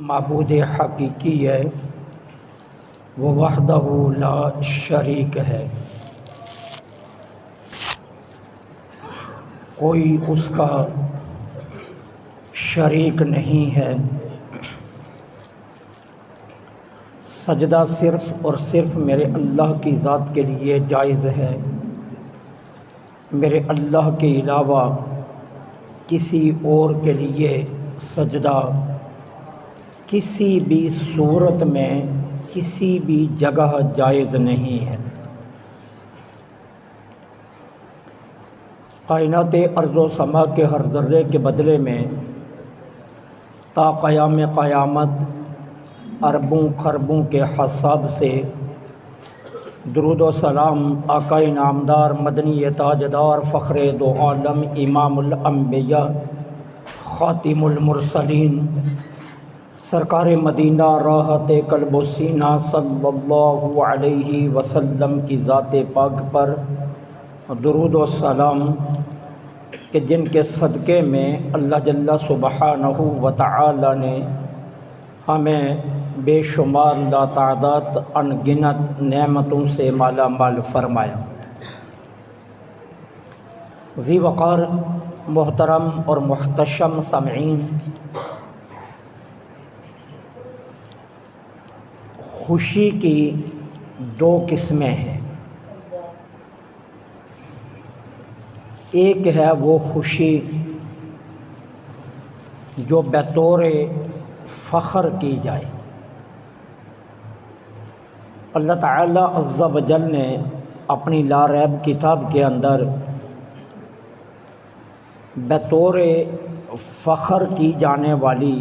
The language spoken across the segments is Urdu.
معبود حقیقی ہے وہ وحدہ لا شریک ہے، کوئی اس کا شریک نہیں ہے۔ سجدہ صرف اور صرف میرے اللہ کی ذات کے لیے جائز ہے۔ میرے اللہ کے علاوہ کسی اور کے لیے سجدہ کسی بھی صورت میں کسی بھی جگہ جائز نہیں ہے۔ کائنات ارض و سما کے ہر ذرے کے بدلے میں تا قیام قیامت اربوں خربوں کے حساب سے درود و سلام آقا نامدار مدنی تاجدار فخر دو عالم امام الانبیاء خاتم المرسلین سرکار مدینہ راحت قلب و سینہ صلی اللہ علیہ وسلم کی ذات پاک پر درود و سلام کہ جن کے صدقے میں اللہ جل سبحانہ و تعالی نے ہمیں بے شمار لا تعداد ان گنت نعمتوں سے مالا مال فرمایا۔ ذی وقار محترم اور محتشم سامعین، خوشی کی دو قسمیں ہیں۔ ایک ہے وہ خوشی جو بطور فخر کی جائے۔ اللہ تعالی عز و جل نے اپنی لا ریب کتاب کے اندر بطور فخر کی جانے والی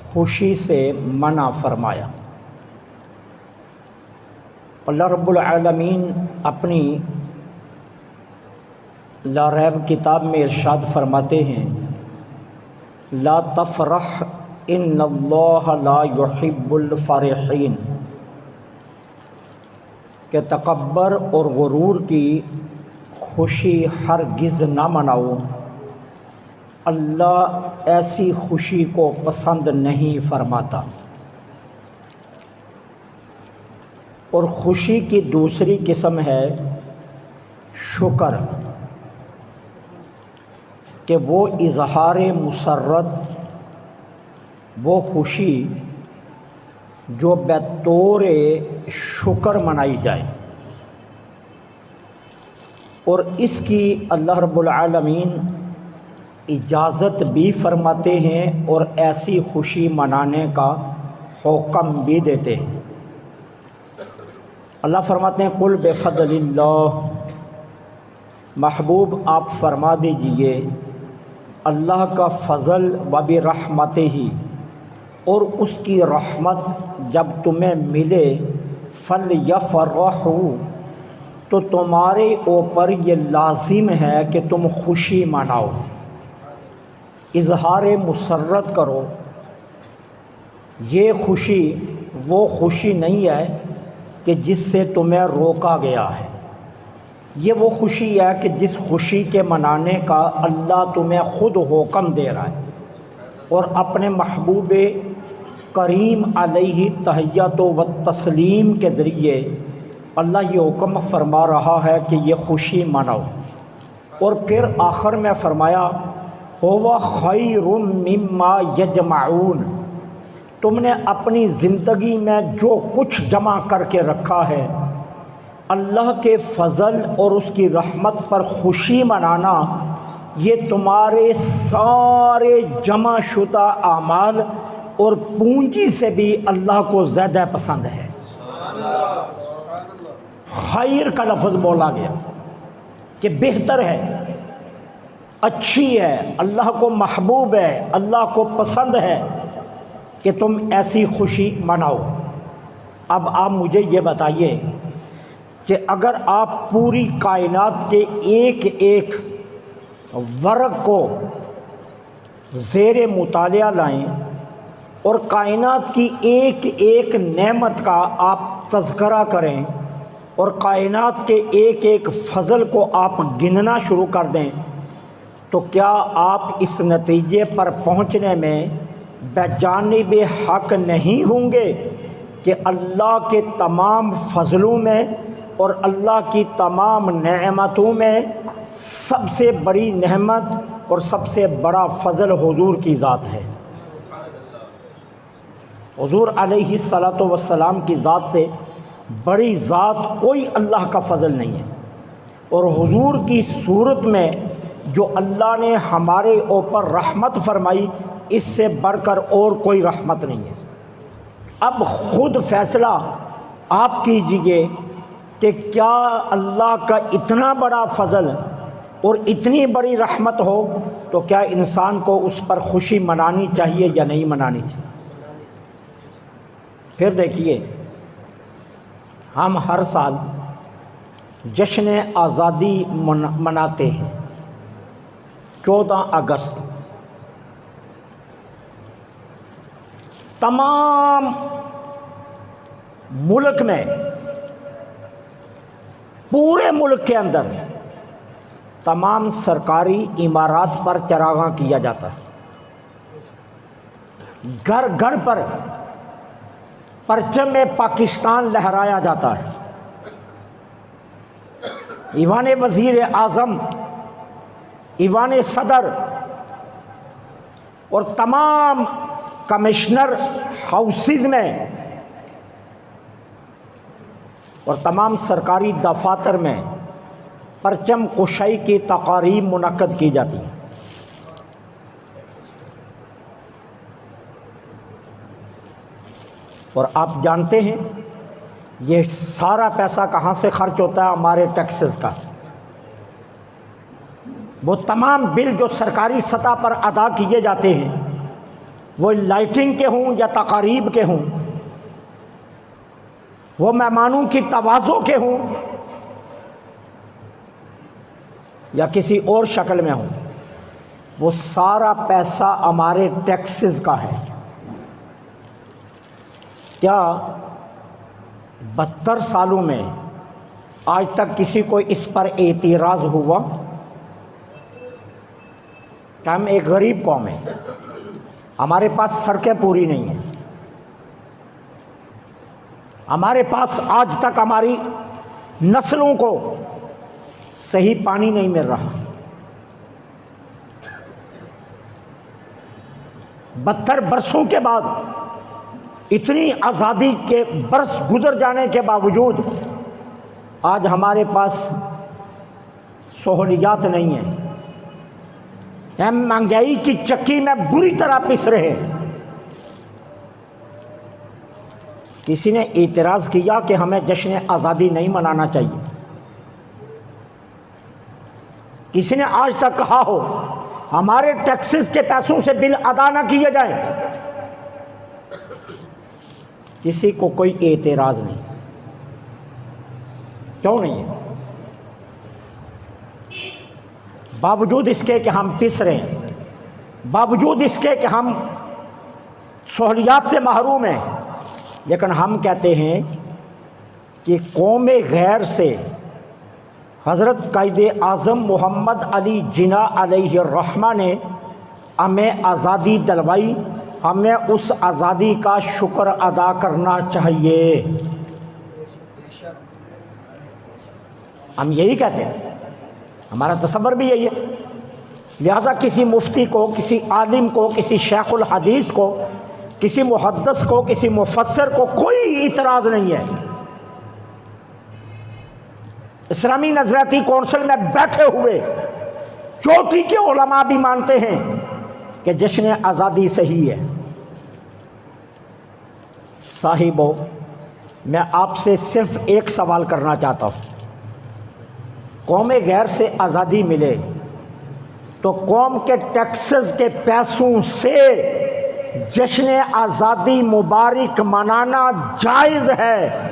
خوشی سے منع فرمایا۔ اللہ رب العالمین اپنی لا ریب کتاب میں ارشاد فرماتے ہیں لا تفرح ان اللہ لا یحب الفرحین، کہ تکبر اور غرور کی خوشی ہرگز نہ مناؤ، اللہ ایسی خوشی کو پسند نہیں فرماتا۔ اور خوشی کی دوسری قسم ہے شکر، کہ وہ اظہار مسرت، وہ خوشی جو بطور شکر منائی جائے، اور اس کی اللہ رب العالمین اجازت بھی فرماتے ہیں اور ایسی خوشی منانے کا حکم بھی دیتے ہیں۔ اللہ فرماتے ہیں قل بفضل اللہ، محبوب آپ فرما دیجئے اللہ کا فضل و برحمتہ ہی، اور اس کی رحمت جب تمہیں ملے فلیفرحوا، تو تمہارے اوپر یہ لازم ہے کہ تم خوشی مناؤ، اظہار مسرت کرو۔ یہ خوشی وہ خوشی نہیں ہے کہ جس سے تمہیں روکا گیا ہے، یہ وہ خوشی ہے کہ جس خوشی کے منانے کا اللہ تمہیں خود حکم دے رہا ہے، اور اپنے محبوب کریم علیہ تحیت و تسلیم کے ذریعے اللہ یہ حکم فرما رہا ہے کہ یہ خوشی مناؤ۔ اور پھر آخر میں فرمایا هو خیر مما یجمعون، تم نے اپنی زندگی میں جو کچھ جمع کر کے رکھا ہے، اللہ کے فضل اور اس کی رحمت پر خوشی منانا، یہ تمہارے سارے جمع شدہ اعمال اور پونجی سے بھی اللہ کو زیادہ پسند ہے۔ خیر کا لفظ بولا گیا کہ بہتر ہے، اچھی ہے، اللہ کو محبوب ہے، اللہ کو پسند ہے کہ تم ایسی خوشی مناؤ۔ اب آپ مجھے یہ بتائیے کہ اگر آپ پوری کائنات کے ایک ایک ورق کو زیر مطالعہ لائیں اور کائنات کی ایک ایک نعمت کا آپ تذکرہ کریں اور کائنات کے ایک ایک فضل کو آپ گننا شروع کر دیں، تو کیا آپ اس نتیجے پر پہنچنے میں بجانب حق نہیں ہوں گے کہ اللہ کے تمام فضلوں میں اور اللہ کی تمام نعمتوں میں سب سے بڑی نعمت اور سب سے بڑا فضل حضور کی ذات ہے۔ حضور علیہ الصلاۃ والسلام کی ذات سے بڑی ذات کوئی اللہ کا فضل نہیں ہے، اور حضور کی صورت میں جو اللہ نے ہمارے اوپر رحمت فرمائی اس سے بڑھ کر اور کوئی رحمت نہیں ہے۔ اب خود فیصلہ آپ کیجئے کہ کیا اللہ کا اتنا بڑا فضل اور اتنی بڑی رحمت ہو تو کیا انسان کو اس پر خوشی منانی چاہیے یا نہیں منانی چاہیے؟ پھر دیکھیے، ہم ہر سال جشن آزادی مناتے ہیں 14 اگست۔ تمام ملک میں، پورے ملک کے اندر تمام سرکاری عمارات پر چراغاں کیا جاتا ہے، گھر گھر پر پرچم پاکستان لہرایا جاتا ہے۔ ایوان وزیر اعظم، ایوان صدر اور تمام کمشنر ہاؤسز میں اور تمام سرکاری دفاتر میں پرچم کشائی کی تقاریب منعقد کی جاتی ہیں۔ اور آپ جانتے ہیں یہ سارا پیسہ کہاں سے خرچ ہوتا ہے؟ ہمارے ٹیکسز کا۔ وہ تمام بل جو سرکاری سطح پر ادا کیے جاتے ہیں، وہ لائٹنگ کے ہوں یا تقاریب کے ہوں، وہ مہمانوں کی تواضع کے ہوں یا کسی اور شکل میں ہوں، وہ سارا پیسہ ہمارے ٹیکسز کا ہے۔ کیا 72 سالوں میں آج تک کسی کو اس پر اعتراض ہوا؟ کہ ہم ایک غریب قوم ہیں، ہمارے پاس سڑکیں پوری نہیں ہیں، ہمارے پاس آج تک ہماری نسلوں کو صحیح پانی نہیں مل رہا۔ 72 برسوں کے بعد، اتنی آزادی کے برس گزر جانے کے باوجود آج ہمارے پاس سہولیات نہیں ہیں۔ ہم مہنگائی کی چکی میں بری طرح پس رہے ہیں۔ کسی نے اعتراض کیا کہ ہمیں جشن آزادی نہیں منانا چاہیے؟ کسی نے آج تک کہا ہو ہمارے ٹیکسز کے پیسوں سے بل ادا نہ کیے جائیں؟ کسی کو کوئی اعتراض نہیں۔ کیوں نہیں ہے؟ باوجود اس کے کہ ہم پس رہے ہیں، باوجود اس کے کہ ہم سہولیات سے محروم ہیں، لیکن ہم کہتے ہیں کہ قوم غیر سے حضرت قائد اعظم محمد علی جناح علیہ الرحمہ نے ہمیں آزادی دلوائی، ہمیں اس آزادی کا شکر ادا کرنا چاہیے۔ ہم یہی کہتے ہیں، ہمارا تصور بھی یہی ہے۔ لہذا کسی مفتی کو، کسی عالم کو، کسی شیخ الحدیث کو، کسی محدث کو، کسی مفسر کو کوئی اعتراض نہیں ہے۔ اسلامی نظریاتی کونسل میں بیٹھے ہوئے چوٹی کے علماء بھی مانتے ہیں کہ جشن آزادی صحیح ہے۔ صاحبو، میں آپ سے صرف ایک سوال کرنا چاہتا ہوں۔ قوم غیر سے آزادی ملے تو قوم کے ٹیکسز کے پیسوں سے جشن آزادی مبارک منانا جائز ہے،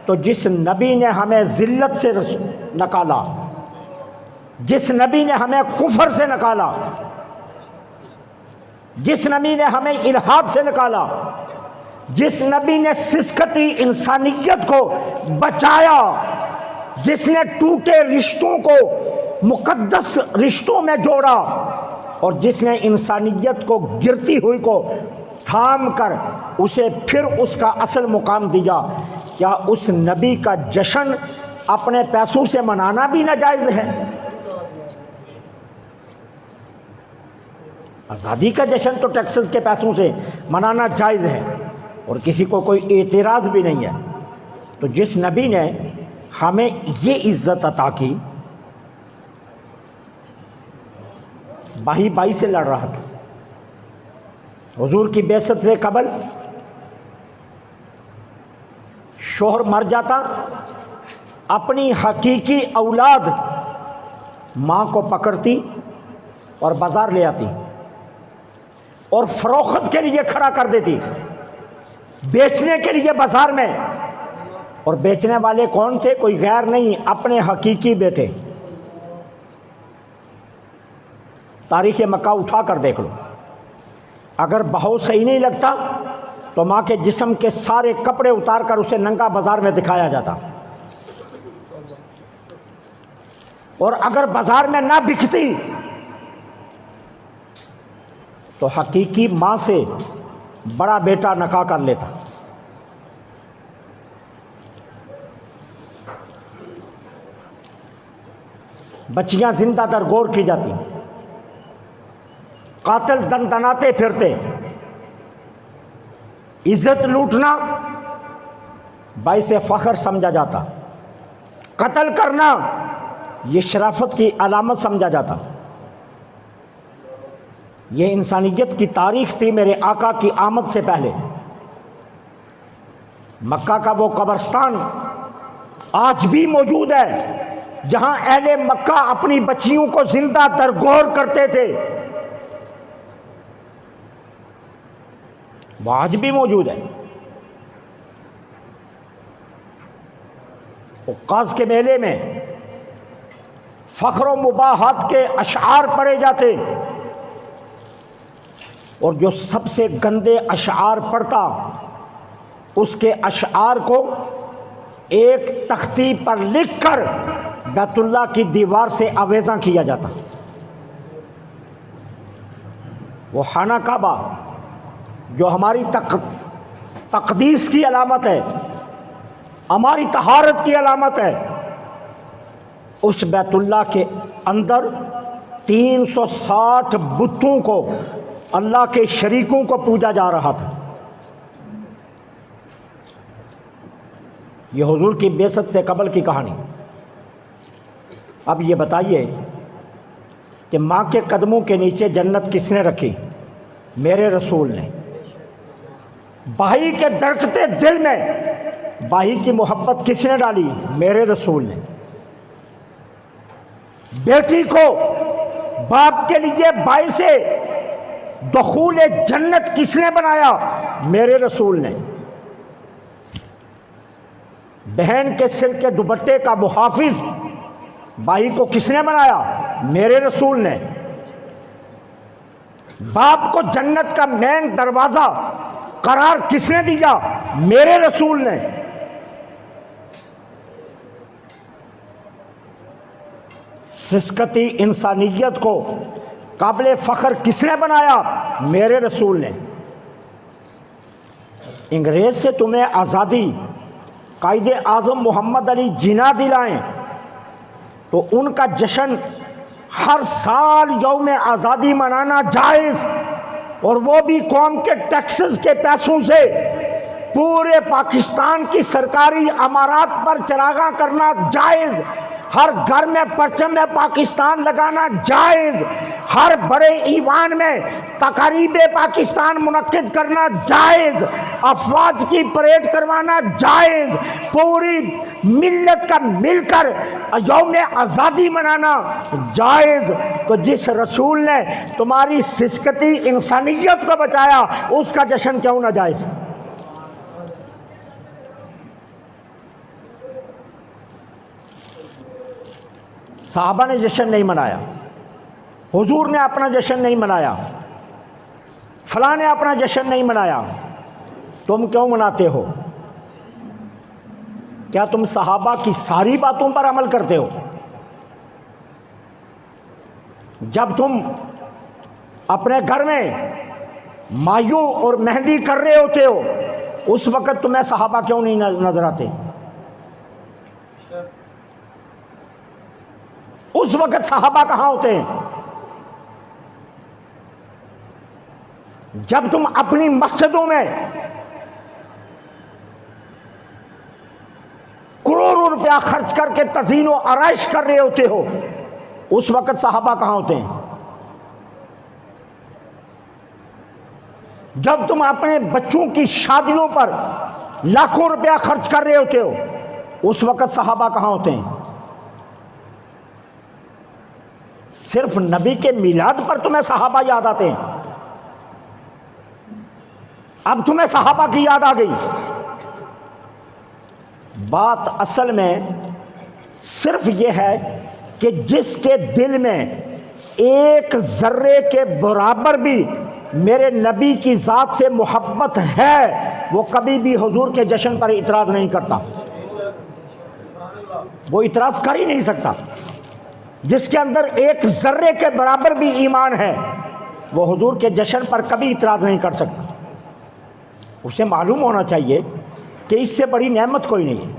تو جس نبی نے ہمیں ذلت سے نکالا، جس نبی نے ہمیں کفر سے نکالا، جس نبی نے ہمیں الحاد سے نکالا، جس نبی نے سسکتی انسانیت کو بچایا، جس نے ٹوٹے رشتوں کو مقدس رشتوں میں جوڑا، اور جس نے انسانیت کو گرتی ہوئی کو تھام کر اسے پھر اس کا اصل مقام دیا، کیا اس نبی کا جشن اپنے پیسوں سے منانا بھی ناجائز ہے؟ آزادی کا جشن تو ٹیکسز کے پیسوں سے منانا جائز ہے اور کسی کو کوئی اعتراض بھی نہیں ہے۔ تو جس نبی نے ہمیں یہ عزت عطا کی، بائی بائی سے لڑ رہا تھا، حضور کی بعثت سے قبل شوہر مر جاتا، اپنی حقیقی اولاد ماں کو پکڑتی اور بازار لے آتی اور فروخت کے لیے کھڑا کر دیتی، بیچنے کے لیے بازار میں۔ اور بیچنے والے کون تھے؟ کوئی غیر نہیں، اپنے حقیقی بیٹے۔ تاریخ مکہ اٹھا کر دیکھ لو، اگر بہت صحیح نہیں لگتا تو ماں کے جسم کے سارے کپڑے اتار کر اسے ننگا بازار میں دکھایا جاتا، اور اگر بازار میں نہ بکتی تو حقیقی ماں سے بڑا بیٹا نکاح کر لیتا۔ بچیاں زندہ درگور کی جاتی، قاتل دندناتے پھرتے۔ عزت لوٹنا باعث فخر سمجھا جاتا، قتل کرنا یہ شرافت کی علامت سمجھا جاتا۔ یہ انسانیت کی تاریخ تھی میرے آقا کی آمد سے پہلے۔ مکہ کا وہ قبرستان آج بھی موجود ہے جہاں اہل مکہ اپنی بچیوں کو زندہ درگور کرتے تھے، وہ آج بھی موجود ہے۔ عکاظ کے میلے میں فخر و مباحات کے اشعار پڑھے جاتے، اور جو سب سے گندے اشعار پڑھتا اس کے اشعار کو ایک تختی پر لکھ کر بیت اللہ کی دیوار سے آویزاں کیا جاتا۔ وہ خانہ کعبہ جو ہماری تقدیس کی علامت ہے، ہماری طہارت کی علامت ہے، اس بیت اللہ کے اندر 360 بتوں کو، اللہ کے شریکوں کو پوجا جا رہا تھا۔ یہ حضور کی بعثت سے قبل کی کہانی۔ اب یہ بتائیے کہ ماں کے قدموں کے نیچے جنت کس نے رکھی؟ میرے رسول نے۔ بھائی کے دھڑکتے دل میں بھائی کی محبت کس نے ڈالی؟ میرے رسول نے۔ بیٹی کو باپ کے لیے باعث دخول جنت کس نے بنایا؟ میرے رسول نے۔ بہن کے سر کے دوپٹے کا محافظ بھائی کو کس نے بنایا؟ میرے رسول نے۔ باپ کو جنت کا مین دروازہ قرار کس نے دیا؟ میرے رسول نے۔ سسکتی انسانیت کو قابل فخر کس نے بنایا؟ میرے رسول نے۔ انگریز سے تمہیں آزادی قائد اعظم محمد علی جناح دلائیں تو ان کا جشن ہر سال یوم آزادی منانا جائز، اور وہ بھی قوم کے ٹیکسز کے پیسوں سے پورے پاکستان کی سرکاری عمارات پر چراغاں کرنا جائز، ہر گھر میں پرچم پاکستان لگانا جائز، ہر بڑے ایوان میں تقاریب پاکستان منعقد کرنا جائز، افواج کی پریڈ کروانا جائز، پوری ملت کا مل کر یوم آزادی منانا جائز۔ تو جس رسول نے تمہاری سسکتی انسانیت کو بچایا اس کا جشن کیوں نہ جائز؟ صحابہ نے جشن نہیں منایا، حضور نے اپنا جشن نہیں منایا، فلاں نے اپنا جشن نہیں منایا، تم کیوں مناتے ہو؟ کیا تم صحابہ کی ساری باتوں پر عمل کرتے ہو؟ جب تم اپنے گھر میں مایوں اور مہندی کر رہے ہوتے ہو، اس وقت تمہیں صحابہ کیوں نہیں نظر آتے؟ اس وقت صحابہ کہاں ہوتے ہیں؟ جب تم اپنی مسجدوں میں کروڑوں روپیہ خرچ کر کے تزئین و آرائش کر رہے ہوتے ہو، اس وقت صحابہ کہاں ہوتے ہیں؟ جب تم اپنے بچوں کی شادیوں پر لاکھوں روپیہ خرچ کر رہے ہوتے ہو، اس وقت صحابہ کہاں ہوتے ہیں؟ صرف نبی کے میلاد پر تمہیں صحابہ یاد آتے ہیں؟ اب تمہیں صحابہ کی یاد آ گئی؟ بات اصل میں صرف یہ ہے کہ جس کے دل میں ایک ذرے کے برابر بھی میرے نبی کی ذات سے محبت ہے، وہ کبھی بھی حضور کے جشن پر اعتراض نہیں کرتا، وہ اعتراض کر ہی نہیں سکتا۔ جس کے اندر ایک ذرے کے برابر بھی ایمان ہے، وہ حضور کے جشن پر کبھی اعتراض نہیں کر سکتا۔ اسے معلوم ہونا چاہیے کہ اس سے بڑی نعمت کوئی نہیں ہے،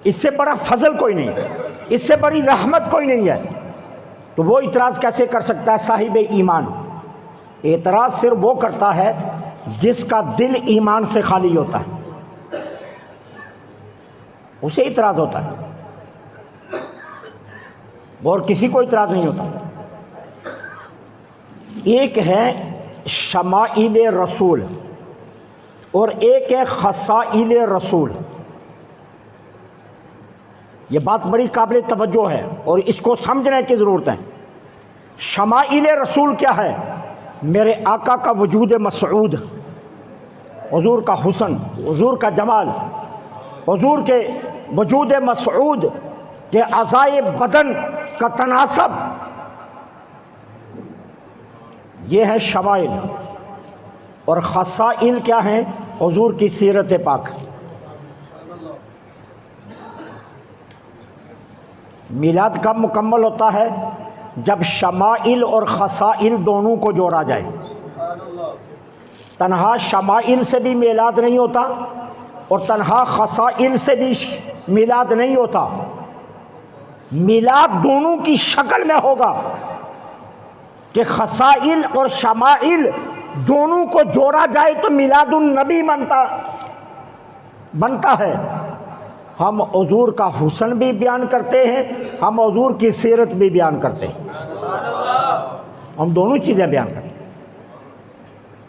اس سے بڑا فضل کوئی نہیں ہے، اس سے بڑی رحمت کوئی نہیں ہے، تو وہ اعتراض کیسے کر سکتا ہے صاحب ایمان؟ اعتراض صرف وہ کرتا ہے جس کا دل ایمان سے خالی ہوتا ہے، اسے اعتراض ہوتا ہے، اور کسی کو اعتراض نہیں ہوتا۔ ایک ہے شمائل رسول اور ایک ہے خصائل رسول۔ یہ بات بڑی قابل توجہ ہے اور اس کو سمجھنے کی ضرورت ہے۔ شمائل رسول کیا ہے؟ میرے آقا کا وجود مسعود، حضور کا حسن، حضور کا جمال، حضور کے وجود مسعود کے اعضائے بدن کا تناسب، یہ ہے شمائل۔ اور خصائل کیا ہیں؟ حضور کی سیرت پاک۔ میلاد کب مکمل ہوتا ہے؟ جب شمائل اور خصائل دونوں کو جوڑا جائے۔ تنہا شمائل سے بھی میلاد نہیں ہوتا اور تنہا خصائل سے بھی میلاد نہیں ہوتا، میلاد دونوں کی شکل میں ہوگا کہ خصائل اور شمائل دونوں کو جوڑا جائے تو میلاد النبی بنتا ہے۔ ہم حضور کا حسن بھی بیان کرتے ہیں، ہم حضور کی سیرت بھی بیان کرتے ہیں، ہم دونوں چیزیں بیان کرتے ہیں۔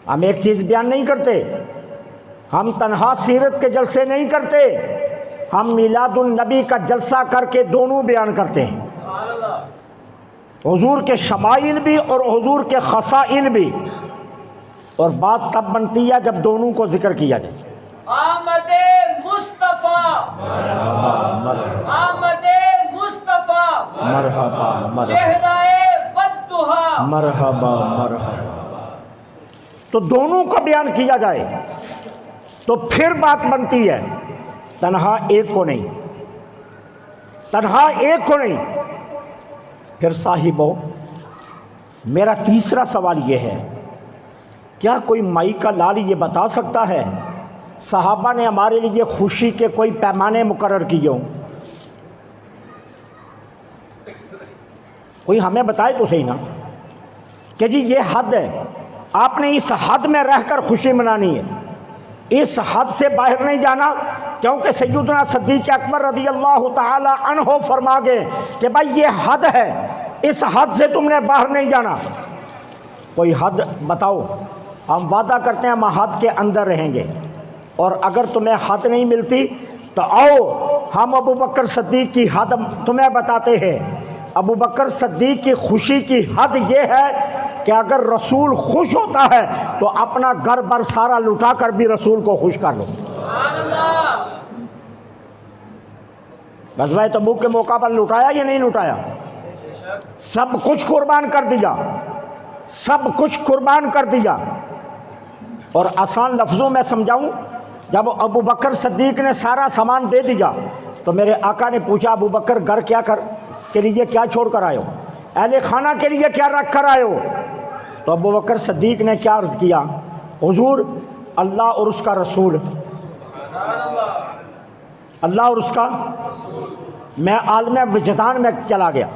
ہم ایک چیز بیان نہیں کرتے، ہم تنہا سیرت کے جلسے نہیں کرتے، ہم میلاد النبی کا جلسہ کر کے دونوں بیان کرتے ہیں، حضور کے شمائل بھی اور حضور کے خصائل بھی۔ اور بات تب بنتی ہے جب دونوں کو ذکر کیا جائے۔ آمد مصطفیٰ، آمد مصطفیٰ، مرحبا مرحبا، چہرہ والضحیٰ، مرحبا مرحبا، تو دونوں کو بیان کیا جائے تو پھر بات بنتی ہے، تنہا ایک کو نہیں، تنہا ایک کو نہیں۔ پھر صاحبوں، میرا تیسرا سوال یہ ہے، کیا کوئی مائی کا لال یہ بتا سکتا ہے صحابہ نے ہمارے لیے خوشی کے کوئی پیمانے مقرر کیے ہوں؟ کوئی ہمیں بتائے تو صحیح نا کہ جی یہ حد ہے، آپ نے اس حد میں رہ کر خوشی منانی ہے، اس حد سے باہر نہیں جانا، کیونکہ سیدنا صدیق اکبر رضی اللہ تعالی عنہ فرما گئے کہ بھائی یہ حد ہے، اس حد سے تم نے باہر نہیں جانا۔ کوئی حد بتاؤ، ہم وعدہ کرتے ہیں ہم حد کے اندر رہیں گے، اور اگر تمہیں حد نہیں ملتی تو آؤ ہم ابو بکر صدیق کی حد تمہیں بتاتے ہیں۔ ابو بکر صدیق کی خوشی کی حد یہ ہے کہ اگر رسول خوش ہوتا ہے تو اپنا گھر بر سارا لٹا کر بھی رسول کو خوش کر لو۔ غزوہ تبوک کے موقع پر لٹایا یا نہیں لٹایا؟ سب کچھ قربان کر دیا، سب کچھ قربان کر دیا۔ اور آسان لفظوں میں سمجھاؤں، جب ابو بکر صدیق نے سارا سامان دے دیا تو میرے آقا نے پوچھا ابو بکر گھر کے لیے کیا چھوڑ کر آئے ہو، اہل خانہ کے لیے کیا رکھ کر آئے ہو؟ تو ابو بکر صدیق نے کیا عرض کیا حضور اللہ اور اس کا رسول، اللہ اور اس کا، میں عالم وجدان میں چلا گیا،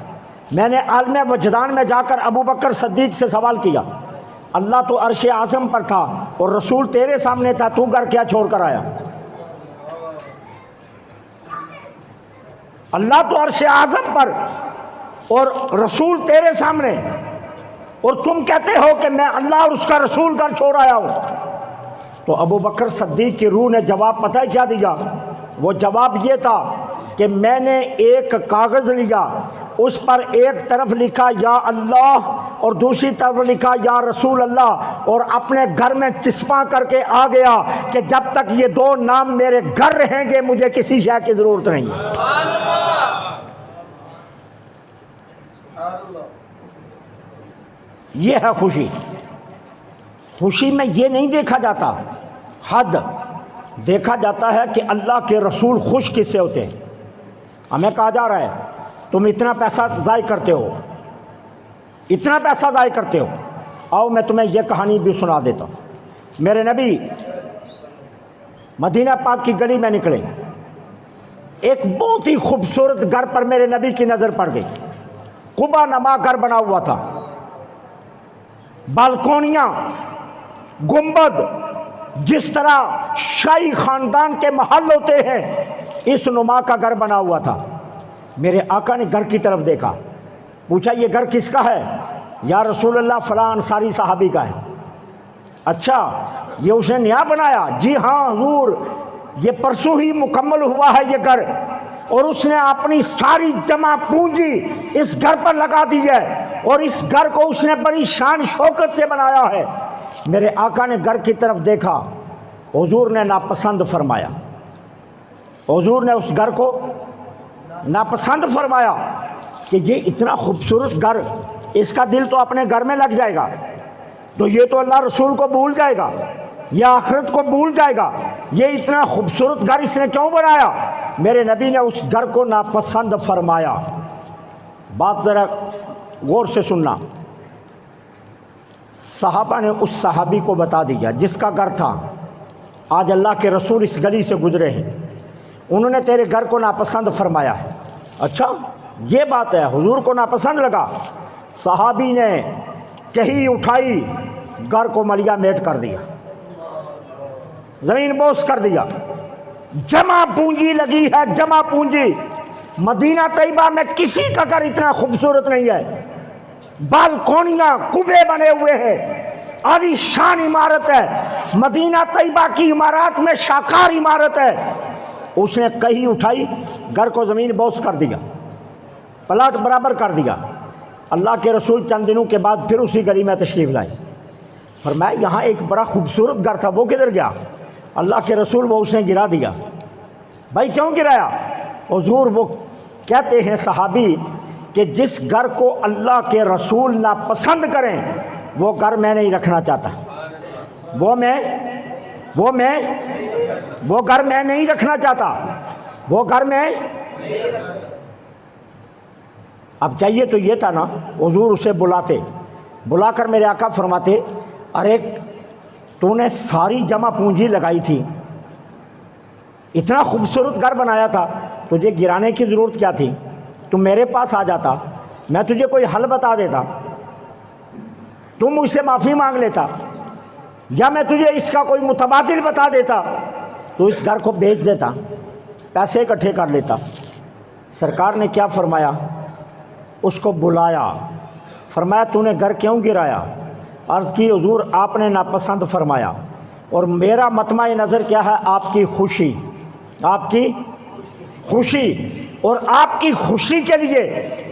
میں نے عالم وجدان میں جا کر ابو بکر صدیق سے سوال کیا، اللہ تو عرش اعظم پر تھا اور رسول تیرے سامنے تھا، تو گھر کیا چھوڑ کر آیا؟ اللہ تو عرش اعظم پر اور رسول تیرے سامنے، اور تم کہتے ہو کہ میں اللہ اور اس کا رسول گھر چھوڑ آیا ہوں۔ تو ابو بکر صدیق کی روح نے جواب پتہ ہے کیا دیا؟ وہ جواب یہ تھا کہ میں نے ایک کاغذ لیا، اس پر ایک طرف لکھا یا اللہ اور دوسری طرف لکھا یا رسول اللہ، اور اپنے گھر میں چسپاں کر کے آ گیا کہ جب تک یہ دو نام میرے گھر رہیں گے مجھے کسی شے کی ضرورت نہیں۔ یہ ہے خوشی۔ خوشی میں یہ نہیں دیکھا جاتا حد، دیکھا جاتا ہے کہ اللہ کے رسول خوش کس سے ہوتے ہیں۔ ہمیں کہا جا رہا ہے تم اتنا پیسہ ضائع کرتے ہو، اتنا پیسہ ضائع کرتے ہو، آؤ میں تمہیں یہ کہانی بھی سنا دیتا ہوں۔ میرے نبی مدینہ پاک کی گلی میں نکلے، ایک بہت ہی خوبصورت گھر پر میرے نبی کی نظر پڑ گئی۔ قبا نما گھر بنا ہوا تھا، بالکونیاں، گنبد، جس طرح شاہی خاندان کے محل ہوتے ہیں اس نما کا گھر بنا ہوا تھا۔ میرے آقا نے گھر کی طرف دیکھا، پوچھا یہ گھر کس کا ہے؟ یا رسول اللہ فلاں انصاری صحابی کا ہے۔ اچھا یہ اس نے نیا بنایا؟ جی ہاں حضور، یہ پرسوں ہی مکمل ہوا ہے یہ گھر، اور اس نے اپنی ساری جمع پونجی اس گھر پر لگا دی ہے، اور اس گھر کو اس نے بڑی شان شوکت سے بنایا ہے۔ میرے آقا نے گھر کی طرف دیکھا، حضور نے ناپسند فرمایا، حضور نے اس گھر کو ناپسند فرمایا کہ یہ اتنا خوبصورت گھر، اس کا دل تو اپنے گھر میں لگ جائے گا، تو یہ تو اللہ رسول کو بھول جائے گا، یہ آخرت کو بھول جائے گا، یہ اتنا خوبصورت گھر اس نے کیوں بنایا؟ میرے نبی نے اس گھر کو ناپسند فرمایا۔ بات ذرا غور سے سننا، صحابہ نے اس صحابی کو بتا دیا جس کا گھر تھا، آج اللہ کے رسول اس گلی سے گزرے ہیں، انہوں نے تیرے گھر کو ناپسند فرمایا ہے۔ اچھا یہ بات ہے، حضور کو ناپسند لگا، صحابی نے کہی اٹھائی، گھر کو ملیا میٹ کر دیا، زمین بوس کر دیا، جمع پونجی لگی ہے، جمع پونجی۔ مدینہ طیبہ میں کسی کا گھر اتنا خوبصورت نہیں ہے، بالکونیاں، کبے بنے ہوئے ہیں، عالی شان عمارت ہے، مدینہ طیبہ کی عمارات میں شاکار عمارت ہے۔ اس نے کہیں اٹھائی، گھر کو زمین بوس کر دیا، پلاٹ برابر کر دیا۔ اللہ کے رسول چند دنوں کے بعد پھر اسی گلی میں تشریف لائے، فرمایا یہاں ایک بڑا خوبصورت گھر تھا، وہ کدھر گیا؟ اللہ کے رسول وہ اس نے گرا دیا۔ بھائی کیوں گرایا؟ حضور وہ کہتے ہیں صحابی کہ جس گھر کو اللہ کے رسول ناپسند کریں وہ گھر میں نہیں رکھنا چاہتا، وہ گھر میں نہیں رکھنا چاہتا، وہ گھر میں۔ اب چاہیے تو یہ تھا نا، حضور اسے بلا کر میرے آقا فرماتے، ارے تو نے ساری جمع پونجی لگائی تھی، اتنا خوبصورت گھر بنایا تھا، تجھے گرانے کی ضرورت کیا تھی؟ تم میرے پاس آ جاتا، میں تجھے کوئی حل بتا دیتا، تم مجھ سے معافی مانگ لیتا، یا میں تجھے اس کا کوئی متبادل بتا دیتا، تو اس گھر کو بیچ دیتا، پیسے اکٹھے کر لیتا۔ سرکار نے کیا فرمایا؟ اس کو بلایا، فرمایا تو نے گھر کیوں گرایا؟ عرض کی حضور آپ نے ناپسند فرمایا، اور میرا مطمع نظر کیا ہے؟ آپ کی خوشی، آپ کی خوشی، اور آپ کی خوشی کے لیے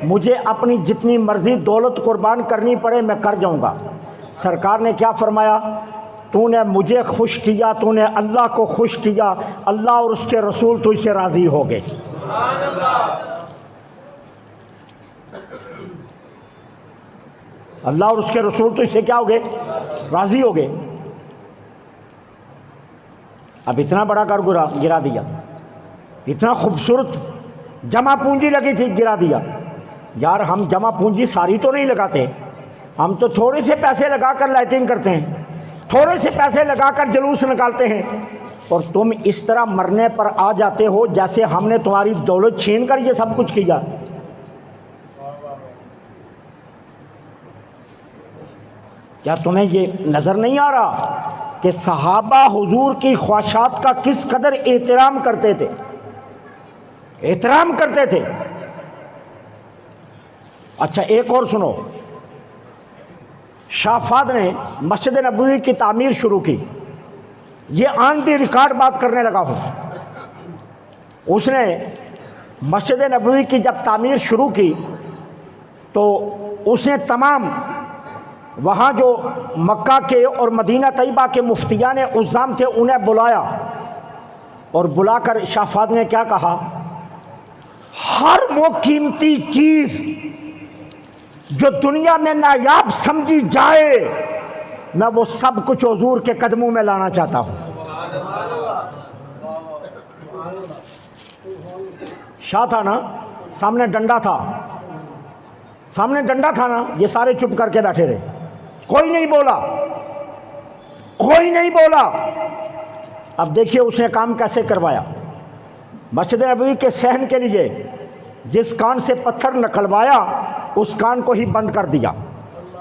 مجھے اپنی جتنی مرضی دولت قربان کرنی پڑے میں کر جاؤں گا۔ سرکار نے کیا فرمایا؟ تو نے مجھے خوش کیا، تو نے اللہ کو خوش کیا، اللہ اور اس کے رسول تو اس سے راضی ہو گئے۔ اللہ اور اس کے رسول تو اس سے کیا ہو گئے؟ راضی ہو گئے۔ اب اتنا بڑا گھر گرا دیا، اتنا خوبصورت جمع پونجی لگی تھی، گرا دیا۔ یار ہم جمع پونجی ساری تو نہیں لگاتے، ہم تو تھوڑے سے پیسے لگا کر لائٹنگ کرتے ہیں، تھوڑے سے پیسے لگا کر جلوس نکالتے ہیں، اور تم اس طرح مرنے پر آ جاتے ہو جیسے ہم نے تمہاری دولت چھین کر یہ سب کچھ کیا۔ کیا تمہیں یہ نظر نہیں آ رہا کہ صحابہ حضور کی خواہشات کا کس قدر احترام کرتے تھے، احترام کرتے تھے؟ اچھا ایک اور سنو، شاہ فہد نے مسجد نبوی کی تعمیر شروع کی، یہ آن دی ریکارڈ بات کرنے لگا ہوں۔ اس نے مسجد نبوی کی جب تعمیر شروع کی تو اس نے تمام وہاں جو مکہ کے اور مدینہ طیبہ کے مفتیان عظام تھے انہیں بلایا، اور بلا کر شاہ فہد نے کیا کہا، ہر وہ قیمتی چیز جو دنیا میں نایاب سمجھی جائے میں وہ سب کچھ حضور کے قدموں میں لانا چاہتا ہوں۔ شاہ تھا نا، سامنے ڈنڈا تھا، سامنے ڈنڈا تھا نا، یہ سارے چپ کر کے بیٹھے رہے، کوئی نہیں بولا، کوئی نہیں بولا۔ اب دیکھیے اس نے کام کیسے کروایا۔ مسجد نبوی کے صحن کے لیے جس کان سے پتھر نکلوایا اس کان کو ہی بند کر دیا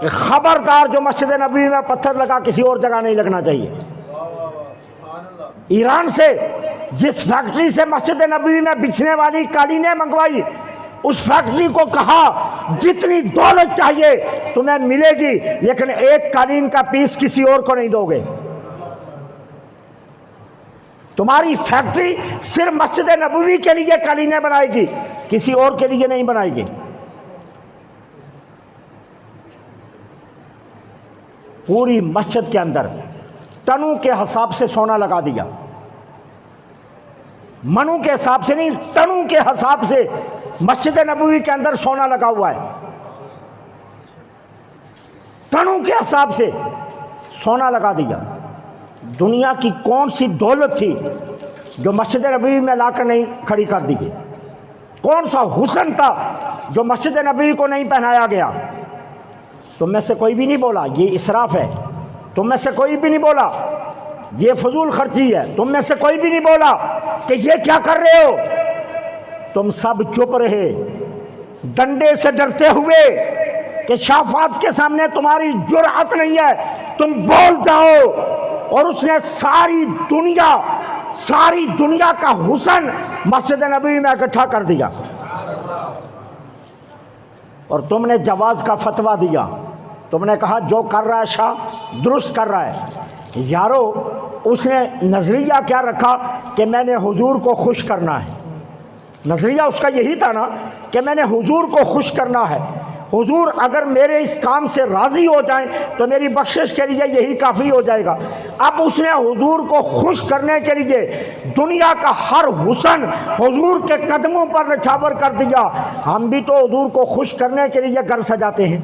کہ خبردار جو مسجد نبوی میں پتھر لگا کسی اور جگہ نہیں لگنا چاہیے۔ ایران سے جس فیکٹری سے مسجد نبوی میں بچھنے والی قالینیں منگوائی، اس فیکٹری کو کہا جتنی دولت چاہیے تمہیں ملے گی لیکن ایک قالین کا پیس کسی اور کو نہیں دو گے۔ تمہاری فیکٹری صرف مسجد نبوی کے لیے قالینیں بنائے گی، کسی اور کے لیے نہیں بنائے گی۔ پوری مسجد کے اندر ٹنوں کے حساب سے سونا لگا دیا، منوں کے حساب سے نہیں، ٹنوں کے حساب سے مسجد نبوی کے اندر سونا لگا ہوا ہے، ٹنوں کے حساب سے سونا لگا دیا۔ دنیا کی کون سی دولت تھی جو مسجد نبوی میں لا کر نہیں کھڑی کر دی گئی؟ کون سا حسن تھا جو مسجد نبوی کو نہیں پہنایا گیا؟ تم میں سے کوئی بھی نہیں بولا یہ اسراف ہے، تم میں سے کوئی بھی نہیں بولا یہ فضول خرچی ہے، تم میں سے کوئی بھی نہیں بولا کہ یہ کیا کر رہے ہو۔ تم سب چپ رہے ڈنڈے سے ڈرتے ہوئے کہ شاہ فہد کے سامنے تمہاری جرأت نہیں ہے، تم بول جاؤ۔ اور اس نے ساری دنیا کا حسن مسجد نبوی میں اکٹھا کر دیا، اور تم نے جواز کا فتویٰ دیا، تم نے کہا جو کر رہا ہے شاہ درست کر رہا ہے۔ یارو اس نے نظریہ کیا رکھا کہ میں نے حضور کو خوش کرنا ہے، نظریہ اس کا یہی تھا نا کہ میں نے حضور کو خوش کرنا ہے، حضور اگر میرے اس کام سے راضی ہو جائیں تو میری بخشش کے لیے یہی کافی ہو جائے گا۔ اب اس نے حضور کو خوش کرنے کے لیے دنیا کا ہر حسن حضور کے قدموں پر نچھاور کر دیا۔ ہم بھی تو حضور کو خوش کرنے کے لیے گھر سجاتے ہیں،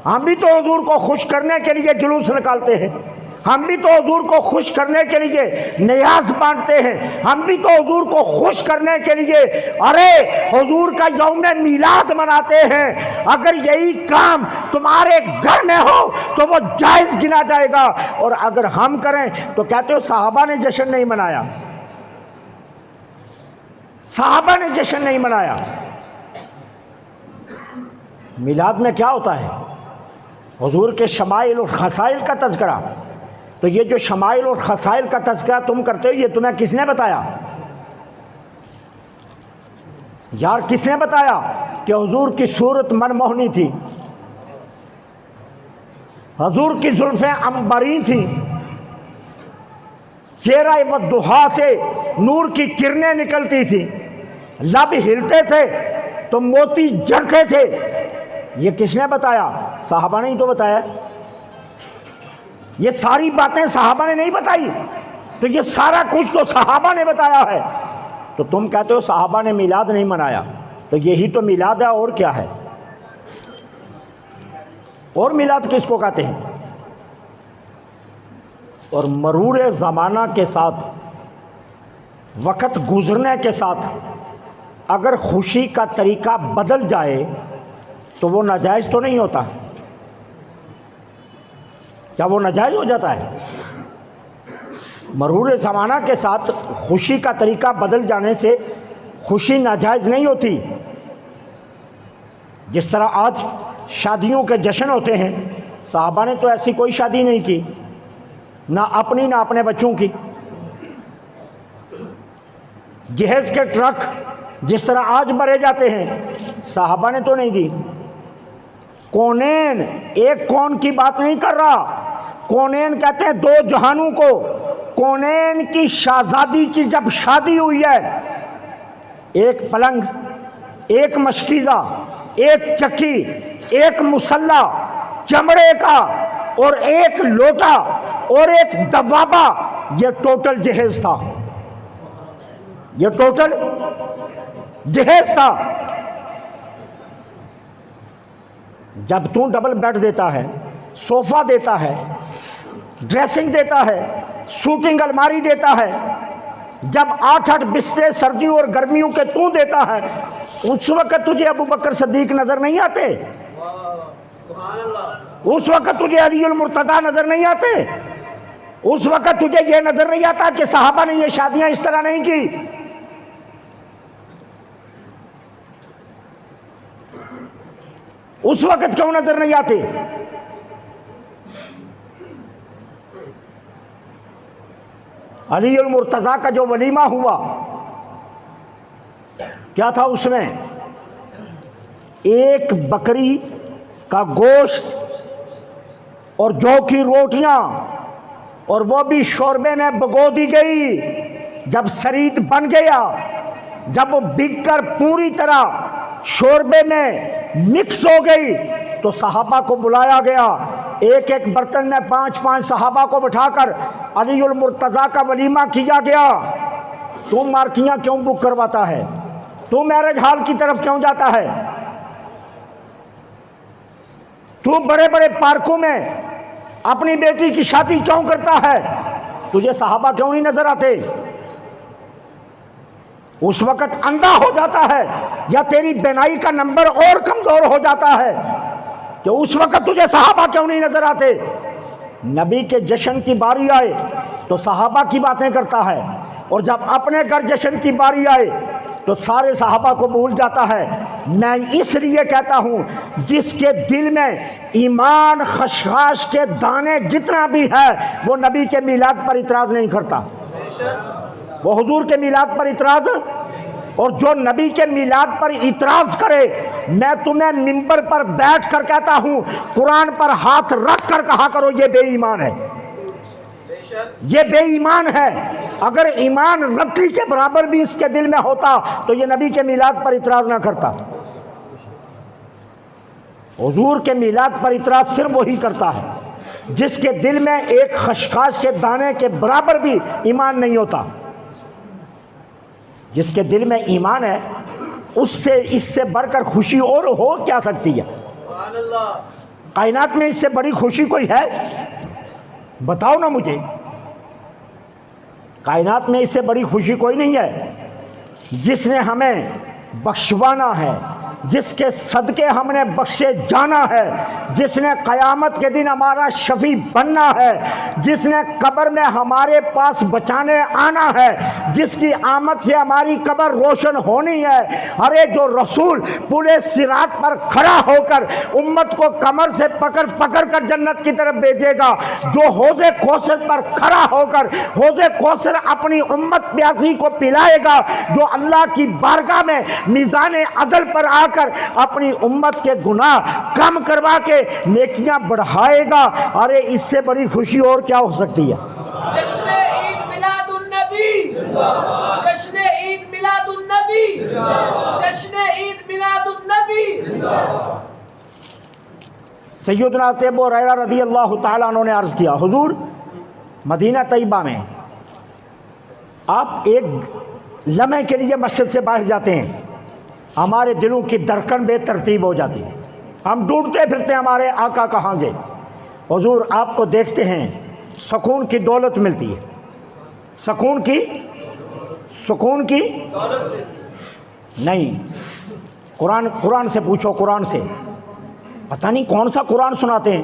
ہم بھی تو حضور کو خوش کرنے کے لیے جلوس نکالتے ہیں، ہم بھی تو حضور کو خوش کرنے کے لیے نیاز بانٹتے ہیں، ہم بھی تو حضور کو خوش کرنے کے لیے حضور کا یوم میلاد مناتے ہیں۔ اگر یہی کام تمہارے گھر میں ہو تو وہ جائز گنا جائے گا، اور اگر ہم کریں تو کہتے ہو صحابہ نے جشن نہیں منایا، صحابہ نے جشن نہیں منایا۔ میلاد میں کیا ہوتا ہے؟ حضور کے شمائل اور خصائل کا تذکرہ۔ تو یہ جو شمائل اور خصائل کا تذکرہ تم کرتے ہو یہ تمہیں کس نے بتایا؟ یار کس نے بتایا کہ حضور کی صورت منموہنی تھی، حضور کی زلفیں عنبری تھیں، چہرہ والضحیٰ سے نور کی کرنیں نکلتی تھیں، لب ہلتے تھے تو موتی جھڑتے تھے۔ یہ کس نے بتایا؟ صحابہ نے ہی تو بتایا۔ یہ ساری باتیں صحابہ نے نہیں بتائی، تو یہ سارا کچھ تو صحابہ نے بتایا ہے۔ تو تم کہتے ہو صحابہ نے میلاد نہیں منایا، تو یہی تو میلاد ہے، اور کیا ہے؟ اور میلاد کس کو کہتے ہیں؟ اور مرور زمانہ کے ساتھ، وقت گزرنے کے ساتھ اگر خوشی کا طریقہ بدل جائے تو وہ ناجائز تو نہیں ہوتا۔ کیا وہ ناجائز ہو جاتا ہے؟ مرور زمانہ کے ساتھ خوشی کا طریقہ بدل جانے سے خوشی ناجائز نہیں ہوتی۔ جس طرح آج شادیوں کے جشن ہوتے ہیں، صحابہ نے تو ایسی کوئی شادی نہیں کی، نہ اپنی نہ اپنے بچوں کی۔ جہیز کے ٹرک جس طرح آج بھرے جاتے ہیں، صحابہ نے تو نہیں دی۔ کونین، ایک کون کی بات نہیں کر رہا، کونین کہتے ہیں دو جہانوں کو۔ کونین کی شہزادی کی جب شادی ہوئی ہے، ایک پلنگ، ایک مشکیزہ، ایک چکی، ایک مسلح چمڑے کا، اور ایک لوٹا اور ایک دبابہ، یہ ٹوٹل جہیز تھا، یہ ٹوٹل جہیز تھا۔ جب تو ڈبل بیڈ دیتا ہے، صوفہ دیتا ہے، ڈریسنگ دیتا ہے، سوٹنگ الماری دیتا ہے، جب 8 بسترے سردیوں اور گرمیوں کے تو دیتا ہے، اس وقت تجھے ابو بکر صدیق نظر نہیں آتے؟ اس وقت تجھے علی المرتضیٰ نظر نہیں آتے؟ اس وقت تجھے یہ نظر نہیں آتا کہ صحابہ نے یہ شادیاں اس طرح نہیں کی؟ اس وقت کیوں نظر نہیں آتے؟ علی المرتضیٰ کا جو ولیمہ ہوا، کیا تھا اس میں؟ ایک بکری کا گوشت اور جو کی روٹیاں، اور وہ بھی شوربے میں بھگو دی گئی۔ جب سرید بن گیا، جب وہ بک کر پوری طرح شوربے میں مکس ہو گئی، تو صحابہ کو بلایا گیا، ایک ایک برتن میں 5 صحابہ کو بٹھا کر علی المرتضیٰ کا ولیمہ کیا گیا۔ تو مارکیاں کیوں بک کرواتا ہے؟ تو میرج ہال کی طرف کیوں جاتا ہے؟ تو بڑے بڑے پارکوں میں اپنی بیٹی کی شادی کیوں کرتا ہے؟ تجھے صحابہ کیوں نہیں نظر آتے؟ اس وقت اندھا ہو جاتا ہے، یا تیری بینائی کا نمبر اور کمزور ہو جاتا ہے کہ اس وقت تجھے صحابہ کیوں نہیں نظر آتے؟ نبی کے جشن کی باری آئے تو صحابہ کی باتیں کرتا ہے، اور جب اپنے گھر جشن کی باری آئے تو سارے صحابہ کو بھول جاتا ہے۔ میں اس لیے کہتا ہوں، جس کے دل میں ایمان خشخاش کے دانے جتنا بھی ہے، وہ نبی کے میلاد پر اعتراض نہیں کرتا، وہ حضور کے میلاد پر اعتراض، اور جو نبی کے میلاد پر اعتراض کرے، میں تمہیں منبر پر بیٹھ کر کہتا ہوں، قرآن پر ہاتھ رکھ کر کہا کرو یہ بے ایمان ہے، یہ بے ایمان ہے۔ اگر ایمان رتی کے برابر بھی اس کے دل میں ہوتا تو یہ نبی کے میلاد پر اعتراض نہ کرتا۔ حضور کے میلاد پر اعتراض صرف وہی کرتا ہے جس کے دل میں ایک خشخاش کے دانے کے برابر بھی ایمان نہیں ہوتا۔ جس کے دل میں ایمان ہے، اس سے بڑھ کر خوشی اور ہو کیا سکتی ہے؟ کائنات میں اس سے بڑی خوشی کوئی ہے؟ بتاؤ نا مجھے، کائنات میں اس سے بڑی خوشی کوئی نہیں ہے۔ جس نے ہمیں بخشوانا ہے، جس کے صدقے ہم نے بخشے جانا ہے، جس نے قیامت کے دن ہمارا شفیع بننا ہے، جس نے قبر میں ہمارے پاس بچانے آنا ہے، جس کی آمد سے ہماری قبر روشن ہونی ہے۔ ارے جو رسول پورے صراط پر کھڑا ہو کر امت کو کمر سے پکڑ کر جنت کی طرف بھیجے گا، جو حوض کوثر پر کھڑا ہو کر حوض کوثر اپنی امت پیاسی کو پلائے گا، جو اللہ کی بارگاہ میں میزان عدل پر آ کر اپنی امت کے گناہ کم کروا کے نیکیاں بڑھائے گا۔ ارے اس سے بڑی خوشی اور کیا ہو سکتی ہے؟ جشن عید میلاد النبی، جشن عید میلاد النبی، جشن عید میلاد النبی۔ سیدنا ابو ہریرہ رضی اللہ تعالیٰ عنہ نے عرض کیا، حضور مدینہ طیبہ میں آپ ایک لمحے کے لیے مسجد سے باہر جاتے ہیں، ہمارے دلوں کی دھڑکن بے ترتیب ہو جاتی ہے، ہم ڈھونڈتے پھرتے ہمارے آقا کہاں گئے۔ حضور آپ کو دیکھتے ہیں، سکون کی دولت ملتی ہے، سکون کی نہیں۔ قرآن سے پوچھو، قرآن سے، پتہ نہیں کون سا قرآن سناتے ہیں۔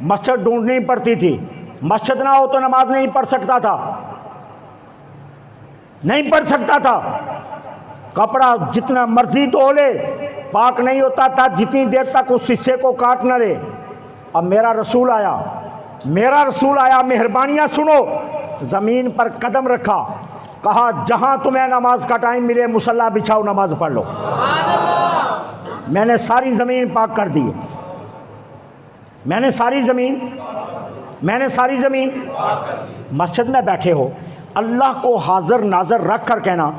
مسجد ڈھونڈنی پڑتی تھی، مسجد نہ ہو تو نماز نہیں پڑھ سکتا تھا، نہیں پڑھ سکتا تھا، کپڑا جتنا مرضی دھو لے پاک نہیں ہوتا تھا جتنی دیر تک اس حصے کو کاٹ نہ لے۔ اب میرا رسول آیا، مہربانیاں سنو، زمین پر قدم رکھا، کہا جہاں تمہیں نماز کا ٹائم ملے مصلی بچھاؤ، نماز پڑھ لو۔ میں نے ساری زمین پاک کر دی، میں نے ساری زمین مسجد میں بیٹھے ہو، اللہ کو حاضر ناظر رکھ کر کہنا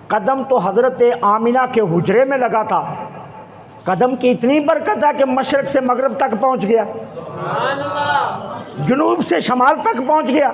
قدم تو حضرت آمینہ کے حجرے میں لگا تھا، قدم کی اتنی برکت ہے کہ مشرق سے مغرب تک پہنچ گیا، جنوب سے شمال تک پہنچ گیا۔